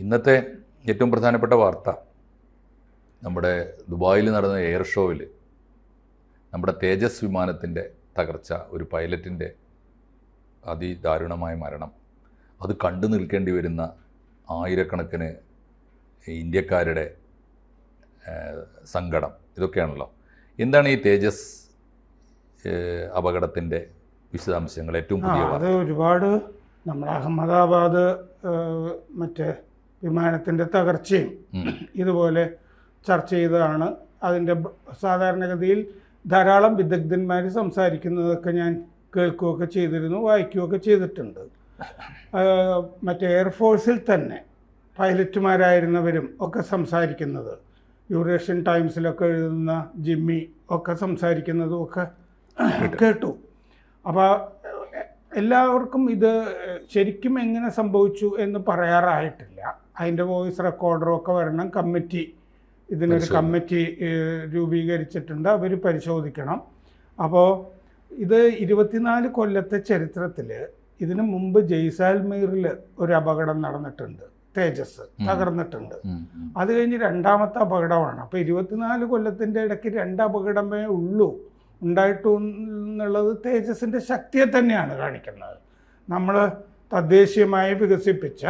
ഇന്നത്തെ ഏറ്റവും പ്രധാനപ്പെട്ട വാർത്ത നമ്മുടെ ദുബായിൽ നടന്ന എയർ ഷോയിൽ നമ്മുടെ തേജസ് വിമാനത്തിൻ്റെ തകർച്ച, ഒരു പൈലറ്റിൻ്റെ അതിദാരുണമായ മരണം, അത് കണ്ടു നിൽക്കേണ്ടി വരുന്ന ആയിരക്കണക്കിന് ഇന്ത്യക്കാരുടെ സങ്കടം, ഇതൊക്കെയാണല്ലോ. എന്താണ് ഈ തേജസ് അപകടത്തിൻ്റെ വിശദാംശങ്ങൾ? ഏറ്റവും പുതിയ അത് ഒരുപാട് നമ്മൾ അഹമ്മദാബാദ് മറ്റേ വിമാനത്തിൻ്റെ തകർച്ചയും ഇതുപോലെ ചർച്ച ചെയ്തതാണ്. അതിൻ്റെ സാധാരണഗതിയിൽ ധാരാളം വിദഗ്ധന്മാർ സംസാരിക്കുന്നതൊക്കെ ഞാൻ കേൾക്കുകയൊക്കെ ചെയ്തിരുന്നു, വായിക്കുകയൊക്കെ ചെയ്തിട്ടുണ്ട്. മറ്റേ എയർഫോഴ്സിൽ തന്നെ പൈലറ്റുമാരായിരുന്നവരും ഒക്കെ സംസാരിക്കുന്നത്, യൂറേഷ്യൻ ടൈംസിലൊക്കെ എഴുതുന്ന ജിമ്മി ഒക്കെ സംസാരിക്കുന്നതും ഒക്കെ കേട്ടു. അപ്പോൾ എല്ലാവർക്കും ഇത് ശരിക്കും എങ്ങനെ സംഭവിച്ചു എന്ന് പറയാറായിട്ടില്ല. അതിൻ്റെ വോയിസ് റെക്കോർഡറും ഒക്കെ വരണം. ഇതിനൊരു കമ്മിറ്റി രൂപീകരിച്ചിട്ടുണ്ട്, അവർ പരിശോധിക്കണം. അപ്പോൾ ഇത് 24 കൊല്ലത്തെ ചരിത്രത്തിൽ ഇതിനു മുമ്പ് ജയ്സാൽമീറിൽ ഒരു അപകടം നടന്നിട്ടുണ്ട്, തേജസ് തകർന്നിട്ടുണ്ട്. അത് കഴിഞ്ഞ് രണ്ടാമത്തെ അപകടമാണ്. അപ്പോൾ 24 കൊല്ലത്തിൻ്റെ ഇടയ്ക്ക് 2 അപകടമേ ഉള്ളൂ ഉണ്ടായിട്ടുള്ളത്. തേജസിൻ്റെ ശക്തിയെ തന്നെയാണ് കാണിക്കുന്നത്. നമ്മൾ തദ്ദേശീയമായി വികസിപ്പിച്ച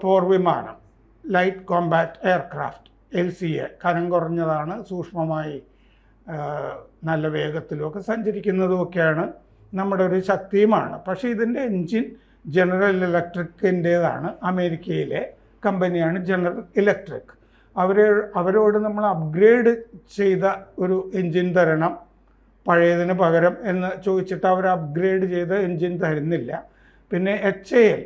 പോർ വിമാനം, ലൈറ്റ് കോമ്പാറ്റ് എയർക്രാഫ്റ്റ് LCA, കനം കുറഞ്ഞതാണ്, സൂക്ഷ്മമായി നല്ല വേഗത്തിലുമൊക്കെ സഞ്ചരിക്കുന്നതുമൊക്കെയാണ് നമ്മുടെ ഒരു ശക്തിയുമാണ്. പക്ഷേ ഇതിൻ്റെ എൻജിൻ ജനറൽ ഇലക്ട്രിക്കിൻ്റേതാണ്. അമേരിക്കയിലെ കമ്പനിയാണ് ജനറൽ ഇലക്ട്രിക്. അവരോട് നമ്മൾ അപ്ഗ്രേഡ് ചെയ്ത ഒരു എൻജിൻ തരണം, പഴയതിന് പകരം എന്ന് ചോദിച്ചിട്ട് അവർ അപ്ഗ്രേഡ് ചെയ്ത എൻജിൻ തരുന്നില്ല. പിന്നെ HAL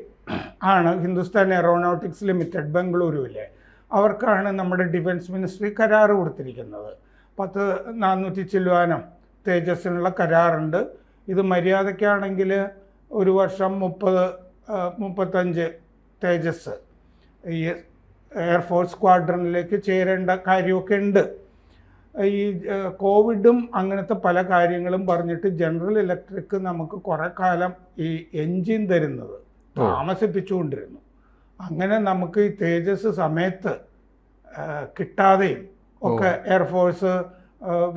ആണ്, ഹിന്ദുസ്ഥാൻ എയറോനോട്ടിക്സ് ലിമിറ്റഡ്, ബംഗളൂരുവിലെ, അവർക്കാണ് നമ്മുടെ ഡിഫൻസ് മിനിസ്ട്രി കരാർ കൊടുത്തിരിക്കുന്നത്. 400 ചില്ലുവാനം തേജസ്സിനുള്ള കരാറുണ്ട്. ഇത് മര്യാദയ്ക്കാണെങ്കിൽ ഒരു വർഷം 30-35 തേജസ് ഈ എയർഫോഴ്സ് സ്ക്വാഡ്രണിലേക്ക് ചേരേണ്ട കാര്യമൊക്കെ ഉണ്ട്. ഈ കോവിഡും അങ്ങനത്തെ പല കാര്യങ്ങളും പറഞ്ഞിട്ട് ജനറൽ ഇലക്ട്രിക് നമുക്ക് കുറേ കാലം ഈ എൻജിൻ തരുന്നത് താമസിപ്പിച്ചുകൊണ്ടിരുന്നു. അങ്ങനെ നമുക്ക് ഈ തേജസ് സമയത്ത് കിട്ടാതെയും ഒക്കെ എയർഫോഴ്സ്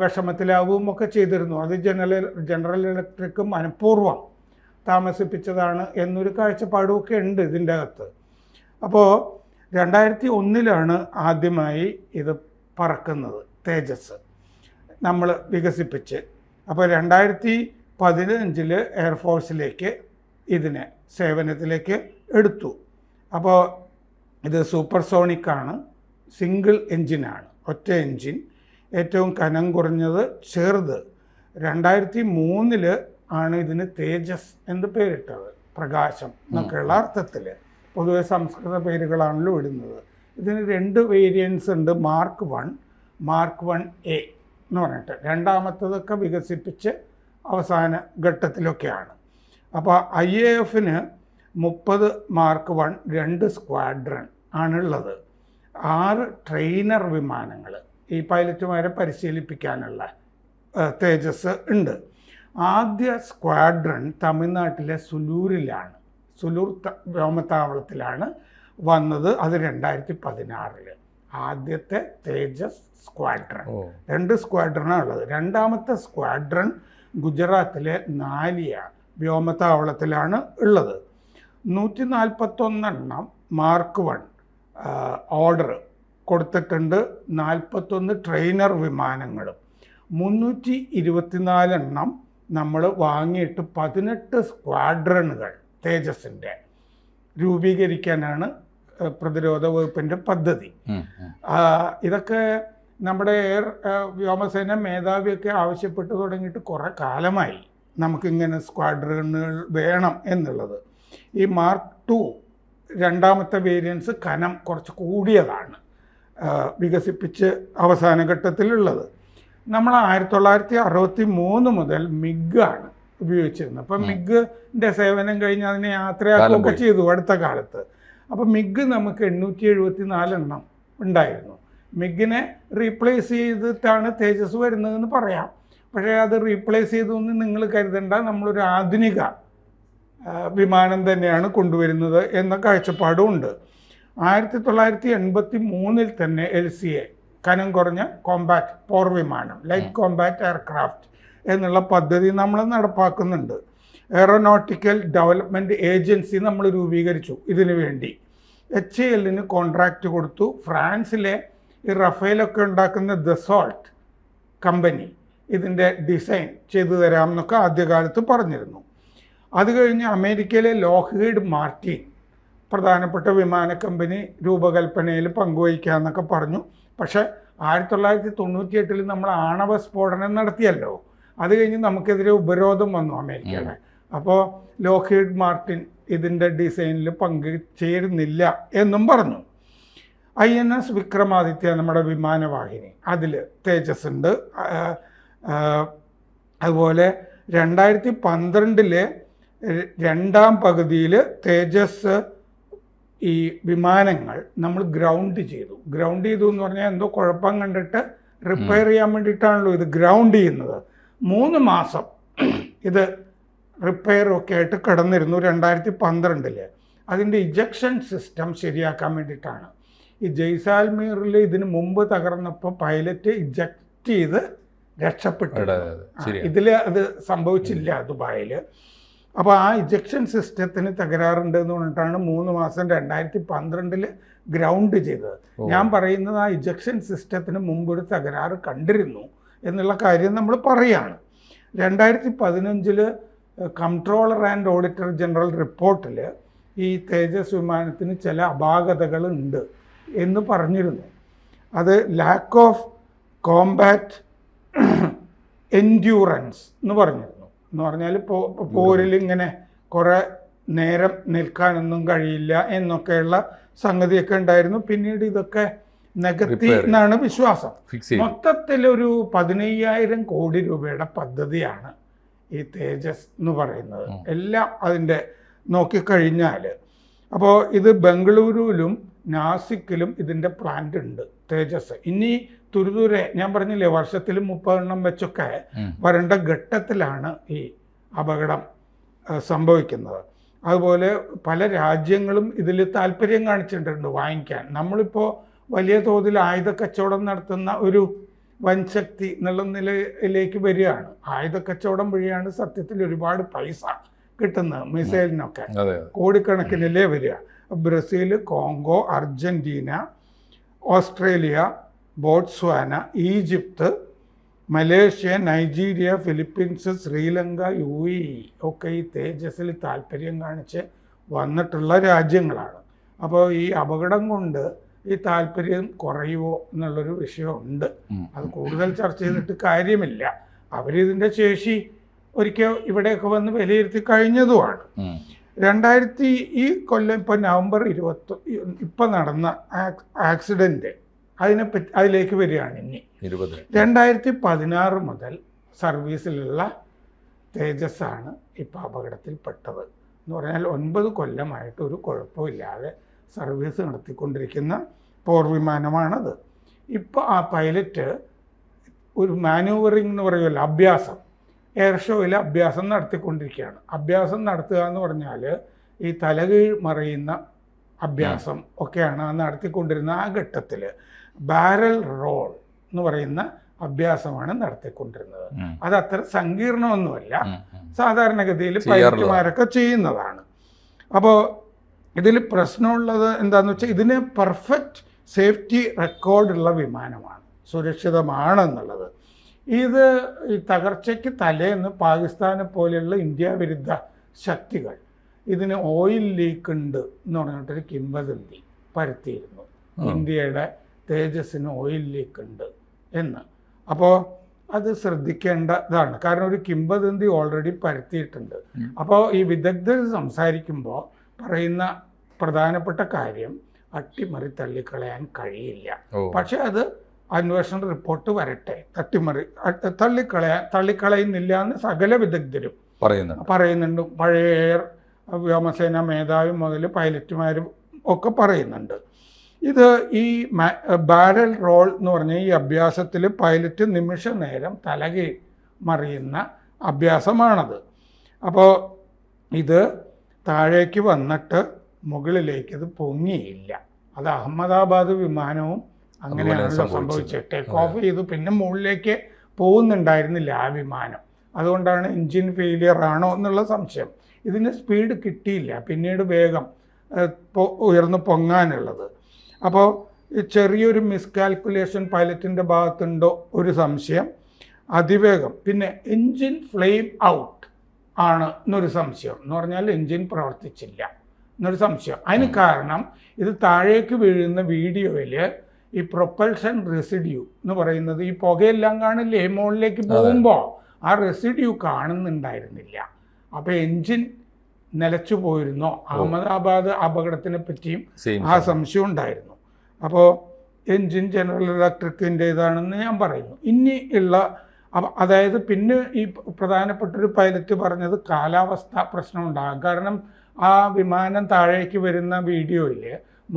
വിഷമത്തിലാവുകയും ഒക്കെ ചെയ്തിരുന്നു. അത് ജനറൽ ഇലക്ട്രിക് മനഃപൂർവ്വം താമസിപ്പിച്ചതാണ് എന്നൊരു കാഴ്ചപ്പാടുമൊക്കെ ഉണ്ട് ഇതിൻ്റെ അകത്ത്. അപ്പോൾ 2001 ആദ്യമായി ഇത് പറക്കുന്നത്, തേജസ് നമ്മൾ വികസിപ്പിച്ച്. അപ്പോൾ 2015 എയർഫോഴ്സിലേക്ക് ഇതിനെ സേവനത്തിലേക്ക് എടുത്തു. അപ്പോൾ ഇത് സൂപ്പർസോണിക്കാണ്, സിംഗിൾ എൻജിനാണ്, ഒറ്റ എൻജിൻ, ഏറ്റവും കനം കുറഞ്ഞത്, ചെറുത്. 2003 ആണ് ഇതിന് തേജസ് എന്ന് പേരിട്ടത്, പ്രകാശം എന്നൊക്കെയുള്ള അർത്ഥത്തിൽ. പൊതുവെ സംസ്കൃത പേരുകളാണല്ലോ ഇടുന്നത്. ഇതിന് 2 വേരിയൻസ് ഉണ്ട്, Mark 1, Mark 1A എന്ന് പറഞ്ഞിട്ട്. രണ്ടാമത്തതൊക്കെ വികസിപ്പിച്ച് അവസാന ഘട്ടത്തിലൊക്കെയാണ്. അപ്പോൾ IAFന് 30 Mark 1 2 സ്ക്വാഡ്രൺ ആണുള്ളത്. 6 ട്രെയിനർ വിമാനങ്ങൾ ഈ പൈലറ്റുമാരെ പരിശീലിപ്പിക്കാനുള്ള തേജസ് ഉണ്ട്. ആദ്യ സ്ക്വാഡ്രൺ തമിഴ്നാട്ടിലെ സുലൂരിലാണ്, സുലൂർ വ്യോമത്താവളത്തിലാണ് വന്നത്. അത് 2016 ആദ്യത്തെ തേജസ് സ്ക്വാഡ്രൺ. 2 സ്ക്വാഡ്രണാണ് ഉള്ളത്. രണ്ടാമത്തെ സ്ക്വാഡ്രൺ ഗുജറാത്തിലെ നാലിയ വ്യോമത്താവളത്തിലാണ് ഉള്ളത്. 141 Mark 1 ഓർഡർ കൊടുത്തിട്ടുണ്ട്. 41 ട്രെയിനർ വിമാനങ്ങളും 324 നമ്മൾ വാങ്ങിയിട്ട് 18 സ്ക്വാഡ്രണുകൾ തേജസിൻ്റെ രൂപീകരിക്കാനാണ് പ്രതിരോധ വകുപ്പിൻ്റെ പദ്ധതി. ഇതൊക്കെ നമ്മുടെ വ്യോമസേന മേധാവിയൊക്കെ ആവശ്യപ്പെട്ട് തുടങ്ങിയിട്ട് കുറേ കാലമായി നമുക്കിങ്ങനെ സ്ക്വാഡ്രണുകൾ വേണം എന്നുള്ളത്. ഈ Mark 2 രണ്ടാമത്തെ വേരിയൻസ് കനം കുറച്ച് കൂടിയതാണ്, വികസിപ്പിച്ച് അവസാന ഘട്ടത്തിലുള്ളത്. നമ്മൾ 1963 മുതൽ മിഗാണ് ഉപയോഗിച്ചിരുന്നത്. അപ്പം മിഗിൻ്റെ സേവനം കഴിഞ്ഞ് അതിനെ യാത്രയാക്കുകയൊക്കെ ചെയ്തു അടുത്ത കാലത്ത്. അപ്പം മിഗ് നമുക്ക് 874 ഉണ്ടായിരുന്നു. മിഗിനെ റീപ്ലേസ് ചെയ്തിട്ടാണ് തേജസ് വരുന്നതെന്ന് പറയാം. പക്ഷേ അത് റീപ്ലേസ് ചെയ്തൊന്നും നിങ്ങൾ കരുതണ്ട, നമ്മളൊരു ആധുനിക വിമാനം തന്നെയാണ് കൊണ്ടുവരുന്നത് എന്ന കാഴ്ചപ്പാടും ഉണ്ട്. 1983 തന്നെ LCA, കനം കുറഞ്ഞ കോമ്പാറ്റ് പോർവിമാനം, ലൈറ്റ് കോമ്പാറ്റ് എയർക്രാഫ്റ്റ് എന്നുള്ള പദ്ധതി നമ്മൾ നടപ്പാക്കുന്നുണ്ട്. എയറോനോട്ടിക്കൽ ഡെവലപ്മെൻറ്റ് ഏജൻസി നമ്മൾ രൂപീകരിച്ചു ഇതിനു വേണ്ടി. HALന് കോൺട്രാക്റ്റ് കൊടുത്തു. ഫ്രാൻസിലെ ഈ റഫേലൊക്കെ ഉണ്ടാക്കുന്ന ദസോൾട്ട് കമ്പനി ഇതിൻ്റെ ഡിസൈൻ ചെയ്തു തരാമെന്നൊക്കെ ആദ്യകാലത്ത് പറഞ്ഞിരുന്നു. അത് കഴിഞ്ഞ് അമേരിക്കയിലെ ലോക്ഹീഡ് മാർട്ടിൻ പ്രധാനപ്പെട്ട വിമാന കമ്പനി രൂപകൽപ്പനയിൽ പങ്കുവയ്ക്കാമെന്നൊക്കെ പറഞ്ഞു. പക്ഷേ 1998 നമ്മൾ ആണവ സ്ഫോടനം നടത്തിയല്ലോ. അത് കഴിഞ്ഞ് നമുക്കെതിരെ ഉപരോധം വന്നു അമേരിക്കയുടെ. അപ്പോൾ ലോക്ഹീഡ് മാർട്ടിൻ ഇതിൻ്റെ ഡിസൈനിൽ പങ്കുചേരുന്നില്ല എന്നും പറഞ്ഞു. INS വിക്രമാദിത്യ നമ്മുടെ വിമാനവാഹിനി, അതിൽ തേജസ് ഉണ്ട്. അതുപോലെ 2012 രണ്ടാം പകുതിയിൽ തേജസ് ഈ വിമാനങ്ങൾ നമ്മൾ ഗ്രൗണ്ട് ചെയ്തു എന്ന് പറഞ്ഞാൽ എന്തോ കുഴപ്പം കണ്ടിട്ട് റിപ്പയർ ചെയ്യാൻ വേണ്ടിയിട്ടാണല്ലോ ഇത് ഗ്രൗണ്ട് ചെയ്യുന്നത്. 3 മാസം ഇത് റിപ്പയറൊക്കെ ആയിട്ട് കിടന്നിരുന്നു 2012. അതിൻ്റെ ഇജക്ഷൻ സിസ്റ്റം ശരിയാക്കാൻ വേണ്ടിയിട്ടാണ്. ഈ ജയ്സാൽമീറിൽ ഇതിന് മുമ്പ് തകർന്നപ്പോൾ പൈലറ്റ് ഇജക്റ്റ് ചെയ്ത് രക്ഷപ്പെട്ടു. ഇതിൽ അത് സംഭവിച്ചില്ല ദുബായിൽ. അപ്പോൾ ആ ഇജക്ഷൻ സിസ്റ്റത്തിന് തകരാറുണ്ട് എന്ന് പറഞ്ഞിട്ടാണ് 3 മാസം 2012 ഗ്രൗണ്ട് ചെയ്തത്. ഞാൻ പറയുന്നത് ആ ഇജക്ഷൻ സിസ്റ്റത്തിന് മുമ്പ് ഒരു തകരാറ് കണ്ടിരുന്നു എന്നുള്ള കാര്യം നമ്മൾ പറയുകയാണ്. 2015 കംട്രോളർ ആൻഡ് ഓഡിറ്റർ ജനറൽ റിപ്പോർട്ടിൽ ഈ തേജസ് വിമാനത്തിന് ചില അപാകതകളുണ്ട് എന്ന് പറഞ്ഞിരുന്നു. അത് ലാക്ക് ഓഫ് കോമ്പാറ്റ് എൻഡ്യൂറൻസ് എന്ന് പറഞ്ഞിരുന്നു. എന്ന് പറഞ്ഞാൽ പോരിൽ ഇങ്ങനെ കുറേ നേരം നിൽക്കാനൊന്നും കഴിയില്ല എന്നൊക്കെയുള്ള സംഗതിയൊക്കെ ഉണ്ടായിരുന്നു. പിന്നീട് ഇതൊക്കെ നികത്തി എന്നാണ് വിശ്വാസം. മൊത്തത്തിലൊരു 15,000 കോടി രൂപയുടെ പദ്ധതിയാണ് ഈ തേജസ് എന്ന് പറയുന്നത്. എല്ലാം അതിൻ്റെ നോക്കിക്കഴിഞ്ഞാൽ. അപ്പോൾ ഇത് ബംഗളൂരുവിലും നാസിക്കിലും ഇതിൻ്റെ പ്ലാന്റ് ഉണ്ട് തേജസ്. ഇനി തുരുതുരെ ഞാൻ പറഞ്ഞില്ലേ വർഷത്തിൽ 30 എണ്ണം വെച്ചൊക്കെ വരേണ്ട ഘട്ടത്തിലാണ് ഈ അപകടം സംഭവിക്കുന്നത്. അതുപോലെ പല രാജ്യങ്ങളും ഇതിൽ താല്പര്യം കാണിച്ചിട്ടുണ്ട് വാങ്ങിക്കാൻ. നമ്മളിപ്പോൾ വലിയ തോതിൽ ആയുധ കച്ചവടം നടത്തുന്ന ഒരു വൻശക്തി എന്നുള്ള നിലയിലേക്ക് വരികയാണ്. ആയുധ കച്ചവടം വഴിയാണ് സത്യത്തിൽ ഒരുപാട് പൈസ കിട്ടുന്നത്. മിസൈലിനൊക്കെ കോടിക്കണക്കിനല്ലേ വരിക. Brazil, Congo, Argentina, Australia, Botswana, Egypt, Malaysia, Nigeria, Philippines, Sri Lanka, UAE ഒക്കെ ഈ തേജസ്സിൽ താല്പര്യം കാണിച്ച് വന്നിട്ടുള്ള രാജ്യങ്ങളാണ്. അപ്പോൾ ഈ അപകടം കൊണ്ട് ഈ താല്പര്യം കുറയുമോ എന്നുള്ളൊരു വിഷയമുണ്ട്. അത് കൂടുതൽ ചർച്ച ചെയ്തിട്ട് കാര്യമില്ല. അവരിതിൻ്റെ ശേഷി ഒരിക്കൽ ഇവിടെയൊക്കെ വന്ന് വിലയിരുത്തി കഴിഞ്ഞതുമാണ്. 2000 ഈ കൊല്ലം ഇപ്പോൾ നവംബർ 20 ഇപ്പം നടന്ന ആക്സിഡൻറ്റ് അതിലേക്ക് വരികയാണ്. ഇനി 2016 മുതൽ സർവീസിലുള്ള തേജസ്സാണ് ഇപ്പോൾ അപകടത്തിൽപ്പെട്ടത്. എന്ന് പറഞ്ഞാൽ 9 കൊല്ലമായിട്ട് ഒരു കുഴപ്പമില്ലാതെ സർവീസ് നടത്തിക്കൊണ്ടിരിക്കുന്ന പോർവിമാനമാണത്. ഇപ്പോൾ ആ പൈലറ്റ് ഒരു മാനൂവറിംഗ് എന്ന് പറയുമല്ലോ, അഭ്യാസം, എയർ ഷോയിൽ അഭ്യാസം നടത്തിക്കൊണ്ടിരിക്കുകയാണ്. അഭ്യാസം നടത്തുക എന്ന് പറഞ്ഞാൽ ഈ തലകീഴ് മറിയുന്ന അഭ്യാസം ഒക്കെയാണ് നടത്തിക്കൊണ്ടിരുന്ന. ആ ഘട്ടത്തിൽ ബാരൽ റോൾ എന്ന് പറയുന്ന അഭ്യാസമാണ് നടത്തിക്കൊണ്ടിരുന്നത്. അത് അത്ര സങ്കീർണമൊന്നുമല്ല, സാധാരണഗതിയിൽ പൈലറ്റുമാരൊക്കെ ചെയ്യുന്നതാണ്. അപ്പോൾ ഇതിൽ പ്രശ്നമുള്ളത് എന്താണെന്ന് വെച്ചാൽ ഇതിന് പെർഫെക്റ്റ് സേഫ്റ്റി റെക്കോർഡുള്ള വിമാനമാണ്, സുരക്ഷിതമാണെന്നുള്ളത്. ഇത് ഈ തകർച്ചയ്ക്ക് തലേന്ന് പാകിസ്ഥാനെ പോലെയുള്ള ഇന്ത്യ വിരുദ്ധ ശക്തികൾ ഇതിന് ഓയിൽ ലീക്ക് ഉണ്ട് എന്ന് പറഞ്ഞിട്ടൊരു കിംവദന്തി പരത്തിയിരുന്നു. ഇന്ത്യയുടെ തേജസ്സിന് ഓയിൽ ലീക്ക് ഉണ്ട് എന്ന്. അപ്പോൾ അത് ശ്രദ്ധിക്കേണ്ടതാണ്. കാരണം ഒരു കിംവദന്തി ഓൾറെഡി പരത്തിയിട്ടുണ്ട്. അപ്പോൾ ഈ വിദഗ്ധർ സംസാരിക്കുമ്പോൾ പറയുന്ന പ്രധാനപ്പെട്ട കാര്യം അട്ടിമറി തള്ളിക്കളയാൻ കഴിയില്ല. പക്ഷെ അത് അന്വേഷണ റിപ്പോർട്ട് വരട്ടെ. തള്ളിക്കളയുന്നില്ല എന്ന് സകല വിദഗ്ധരും പറയുന്നുണ്ട്. പഴയ വ്യോമസേന മേധാവി മുതൽ പൈലറ്റുമാരും ഒക്കെ പറയുന്നുണ്ട്. ഇത് ഈ ബാരൽ റോൾ എന്ന് പറഞ്ഞ ഈ അഭ്യാസത്തിൽ പൈലറ്റ് നിമിഷ നേരം തലകീഴ് മറിയുന്ന അഭ്യാസമാണത്. അപ്പോൾ ഇത് താഴേക്ക് വന്നിട്ട് മുകളിലേക്ക് ഇത് പൊങ്ങിയില്ല. അത് അഹമ്മദാബാദ് വിമാനവും അങ്ങനെയാണല്ലോ സംഭവിച്ചത്. ടേക്ക് ഓഫ് ചെയ്തു, പിന്നെ മുകളിലേക്ക് പോകുന്നുണ്ടായിരുന്നില്ല ആ വിമാനം. അതുകൊണ്ടാണ് എൻജിൻ ഫെയിലിയർ ആണോ എന്നുള്ള സംശയം. ഇതിന് സ്പീഡ് കിട്ടിയില്ല, പിന്നീട് വേഗം ഉയർന്നു പൊങ്ങാനുള്ളത്. അപ്പോൾ ചെറിയൊരു മിസ്കാൽക്കുലേഷൻ പൈലറ്റിൻ്റെ ഭാഗത്തുണ്ടോ ഒരു സംശയം. അതിവേഗം, പിന്നെ എൻജിൻ ഫ്ലെയിം ഔട്ട് ആണ് എന്നൊരു സംശയം. എന്ന് പറഞ്ഞാൽ എൻജിൻ പ്രവർത്തിച്ചില്ല എന്നൊരു സംശയം. അതിന് കാരണം ഇത് താഴേക്ക് വീഴുന്ന വീഡിയോയിൽ ഈ പ്രൊപ്പൽഷൻ റെസിഡ്യൂ എന്ന് പറയുന്നത് ഈ പുകയെല്ലാം കാണില്ലേ മുകളിലേക്ക് പോകുമ്പോൾ ആ റെസിഡ്യൂ കാണുന്നുണ്ടായിരുന്നില്ല. അപ്പോൾ എൻജിൻ നിലച്ചു പോയിരുന്നോ? അഹമ്മദാബാദ് അപകടത്തിനെ പറ്റിയും ആ സംശയം ഉണ്ടായിരുന്നു. അപ്പോൾ എൻജിൻ ജനറൽ ഇലക്ട്രിക്കിൻ്റേതാണെന്ന് ഞാൻ പറയുന്നു. ഇനി ഉള്ള അതായത് പിന്നെ ഈ പ്രധാനപ്പെട്ടൊരു പൈലറ്റ് പറഞ്ഞത് കാലാവസ്ഥ പ്രശ്നം ഉണ്ടാകും. കാരണം ആ വിമാനം താഴേക്ക് വരുന്ന വീഡിയോയിൽ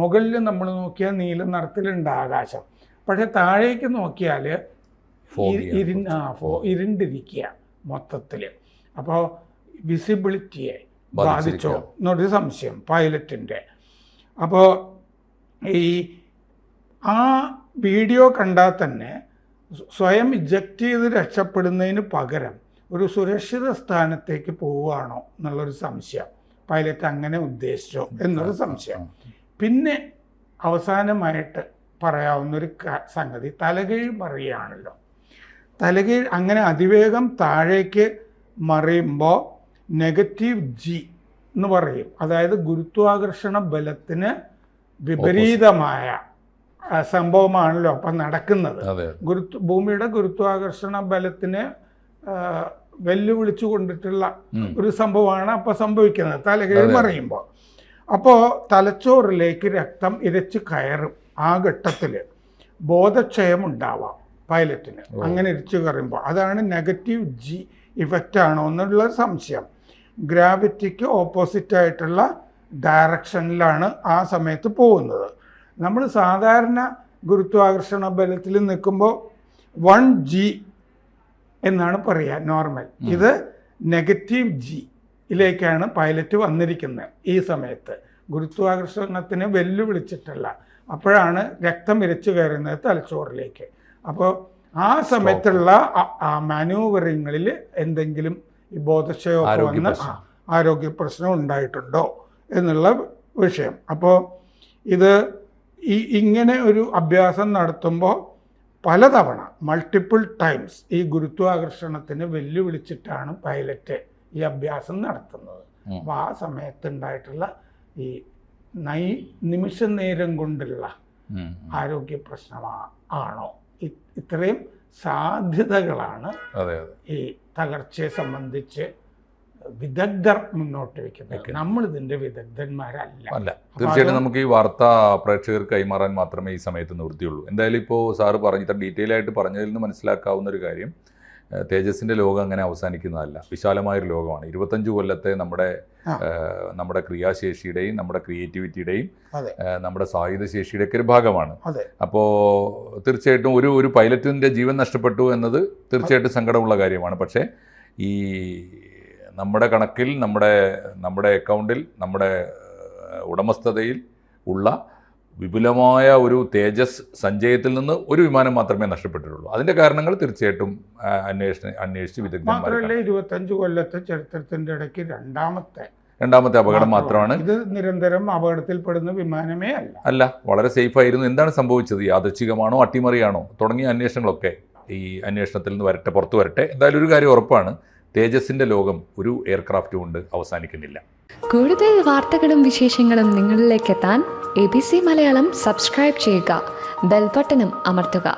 മുകളിൽ നമ്മൾ നോക്കിയാൽ നീല നിറത്തിലുണ്ട് ആകാശം, പക്ഷെ താഴേക്ക് നോക്കിയാൽ ഇരുണ്ടിരിക്കുക മൊത്തത്തിൽ. അപ്പോൾ വിസിബിലിറ്റിയെ ബാധിച്ചോ എന്നൊരു സംശയം പൈലറ്റിൻ്റെ. അപ്പോൾ ഈ ആ വീഡിയോ കണ്ടാൽ തന്നെ സ്വയം ഇജക്റ്റ് ചെയ്ത് രക്ഷപ്പെടുന്നതിന് പകരം ഒരു സുരക്ഷിത സ്ഥാനത്തേക്ക് പോവുകയാണോ എന്നുള്ളൊരു സംശയം. പൈലറ്റ് അങ്ങനെ ഉദ്ദേശിച്ചോ എന്നൊരു സംശയം. പിന്നെ അവസാനമായിട്ട് പറയാവുന്നൊരു സംഗതി തലകീഴ് മറിയാണല്ലോ. തലകീഴ് അങ്ങനെ അതിവേഗം താഴേക്ക് മറിയുമ്പോൾ നെഗറ്റീവ് ജി എന്ന് പറയും. അതായത് ഗുരുത്വാകർഷണ ബലത്തിന് വിപരീതമായ സംഭവമാണല്ലോ അപ്പം നടക്കുന്നത്. ഭൂമിയുടെ ഗുരുത്വാകർഷണ ബലത്തിന് വെല്ലുവിളിച്ചു കൊണ്ടിട്ടുള്ള ഒരു സംഭവമാണ് അപ്പം സംഭവിക്കുന്നത് തലകീഴ് മറിയുമ്പോൾ. അപ്പോൾ തലച്ചോറിലേക്ക് രക്തം ഇരച്ച് കയറും. ആ ഘട്ടത്തിൽ ബോധക്ഷയം ഉണ്ടാവാം പൈലറ്റിന് അങ്ങനെ ഇരച്ചു കയറുമ്പോൾ. അതാണ് നെഗറ്റീവ് ജി ഇഫക്റ്റ് ആണോ എന്നുള്ള സംശയം. ഗ്രാവിറ്റിക്ക് ഓപ്പോസിറ്റായിട്ടുള്ള ഡയറക്ഷനിലാണ് ആ സമയത്ത് പോകുന്നത്. നമ്മൾ സാധാരണ ഗുരുത്വാകർഷണ ബലത്തിൽ നിൽക്കുമ്പോൾ 1G എന്നാണ് പറയുക നോർമൽ. ഇത് നെഗറ്റീവ് ജിയിലേക്കാണ് പൈലറ്റ് വന്നിരിക്കുന്നത് ഈ സമയത്ത്. ഗുരുത്വാകർഷണത്തിന് വെല്ലുവിളിച്ചിട്ടുള്ള അപ്പോഴാണ് രക്തം ഇരച്ചു കയറുന്നത് തലച്ചോറിലേക്ക്. അപ്പോൾ ആ സമയത്തുള്ള മാനൂവറിങ്ങളിൽ എന്തെങ്കിലും ഈ ബോധക്ഷയമൊക്കെ വന്ന് ആരോഗ്യ പ്രശ്നം ഉണ്ടായിട്ടുണ്ടോ എന്നുള്ള വിഷയം. അപ്പോൾ ഇത് ഇങ്ങനെ ഒരു അഭ്യാസം നടത്തുമ്പോൾ പലതവണ മൾട്ടിപ്പിൾ ടൈംസ് ഈ ഗുരുത്വാകർഷണത്തിന് വെല്ലുവിളിച്ചിട്ടാണ് പൈലറ്റ് ഈ അഭ്യാസം നടത്തുന്നത്. അപ്പോൾ ആ സമയത്തുണ്ടായിട്ടുള്ള ഈ നിമിഷ നേരം കൊണ്ടുള്ള ആരോഗ്യ പ്രശ്നമാണോ? ഇത്രയും സാധ്യതകളാണ് ഈ തകർച്ചയെ സംബന്ധിച്ച് വിദഗ്ധർ മുന്നോട്ട് വയ്ക്കുന്നത്. നമ്മൾ ഇതിന്റെ വിദഗ്ധന്മാരല്ല. തീർച്ചയായിട്ടും നമുക്ക് ഈ വാർത്ത പ്രേക്ഷകർക്ക് കൈമാറാൻ മാത്രമേ ഈ സമയത്ത് നിവൃത്തിയുള്ളൂ. എന്തായാലും ഇപ്പോൾ സാറ് ഇത്ര ഡീറ്റെയിൽ ആയിട്ട് പറഞ്ഞതിൽ നിന്ന് മനസ്സിലാക്കാവുന്ന ഒരു കാര്യം, തേജസിന്റെ ലോകം അങ്ങനെ അവസാനിക്കുന്നതല്ല. വിശാലമായൊരു ലോകമാണ്. 25 കൊല്ലത്തെ നമ്മുടെ ക്രിയാശേഷിയുടെയും നമ്മുടെ ക്രിയേറ്റിവിറ്റിയുടെയും നമ്മുടെ സായുധ ശേഷിയുടെ ഒക്കെ ഒരു ഭാഗമാണ്. അപ്പോൾ തീർച്ചയായിട്ടും ഒരു പൈലറ്റിന്റെ ജീവൻ നഷ്ടപ്പെട്ടു എന്നത് തീർച്ചയായിട്ടും സങ്കടമുള്ള കാര്യമാണ്. പക്ഷേ ഈ നമ്മുടെ കണക്കിൽ നമ്മുടെ അക്കൗണ്ടിൽ നമ്മുടെ ഉടമസ്ഥതയിൽ ഉള്ള വിപുലമായ ഒരു തേജസ് സഞ്ചയത്തിൽ നിന്ന് ഒരു വിമാനം മാത്രമേ നഷ്ടപ്പെട്ടിട്ടുള്ളൂ. അതിന്റെ കാരണങ്ങൾ തീർച്ചയായിട്ടും അന്വേഷിച്ച് വിദഗ്ധന്മാർ. 25 കൊല്ലത്തെ ചരിത്രത്തിന്റെ ഇടയ്ക്ക് രണ്ടാമത്തെ അപകടം മാത്രമാണ്. ഇത് നിരന്തരം അപകടത്തിൽപ്പെടുന്ന വിമാനമേ അല്ല. വളരെ സേഫ് ആയിരുന്നു. എന്താണ് സംഭവിച്ചത്? യാദൃച്ഛികമാണോ അട്ടിമറിയാണോ തുടങ്ങിയ അന്വേഷണങ്ങളൊക്കെ ഈ അന്വേഷണത്തിൽ നിന്ന് പുറത്തു വരട്ടെ. എന്തായാലും ഒരു കാര്യം ഉറപ്പാണ്, തേജസിന്റെ ലോകം ഒരു എയർക്രാഫ്റ്റ് കൊണ്ട് അവസാനിക്കുന്നില്ല. കൂടുതൽ വാർത്തകളും വിശേഷങ്ങളും നിങ്ങളിലേക്ക് എത്താൻ ABC മലയാളം സബ്സ്ക്രൈബ് ചെയ്യുക, ബെൽ ബട്ടണും അമർത്തുക.